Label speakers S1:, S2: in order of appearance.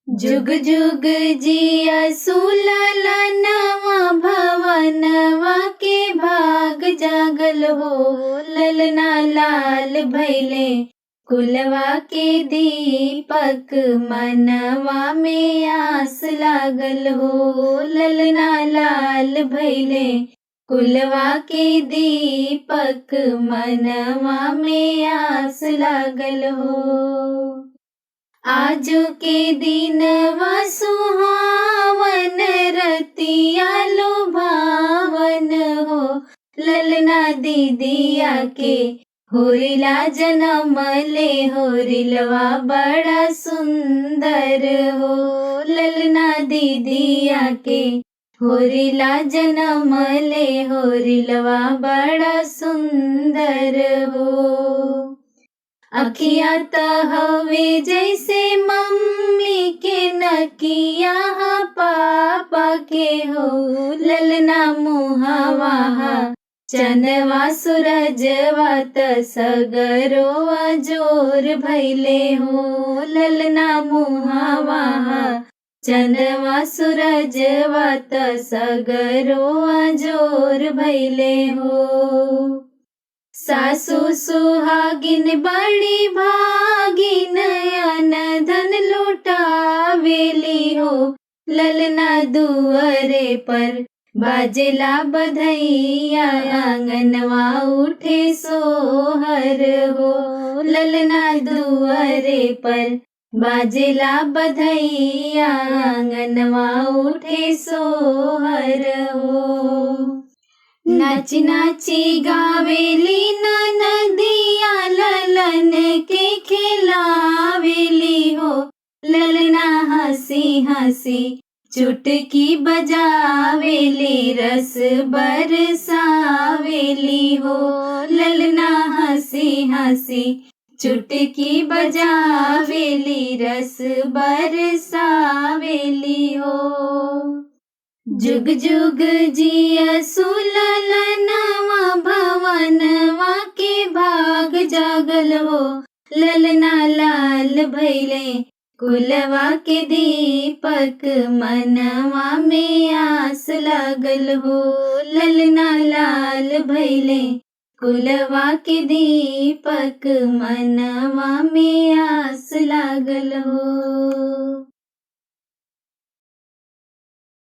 S1: जुग जुग जिया सुलला नवा भवनवा के भाग जागल हो। ललना लाल भैले कुलवा के दीपक मनवा में आस लागल हो। ललना लाल भैले कुलवा के दीपक मनवा में आस लागल हो। आजो के दिनवा सुहावन रतिया लुभावन हो। ललना दीदिया के होरिला जनम ले होरिलवा बड़ा सुंदर हो। ललना दीदिया के होरिला जनम ले होरिलवा बड़ा सुंदर हो। अखिया हवे जैसे मम्मी के नकिया पापा के हो। ललना मुहावा चनवा सूरजवा सगरो जोर भैले हो। ललना मुहावा चनवा सूरजवा सगरो जोर भैले हो। सासु सुहागिन बड़ी भागिन अन धन लुटावेली हो। ललना दुअरे पर बाजेला बधैया आंगनवा उठे सोहर हो। ललना दुअरे पर बाजेला बधैया आंगनवा उठे सोहर हो। नाची नाची गावेली नदिया ललन के खिलावेली हो। ललना हंसी हंसी चुटकी बजावेली रस बरसावेली हो। ललना हंसी हंसी चुटकी बजावेली रस बरसावेली हो। जुग जुग जिया सुलला नवा भवनवा के भाग जागल हो। ललना लाल भैले कुलवा के दीपक मनवा में आस लागल हो। ललना लाल भैले कुलवा के दीपक मनवा में आस लागल हो।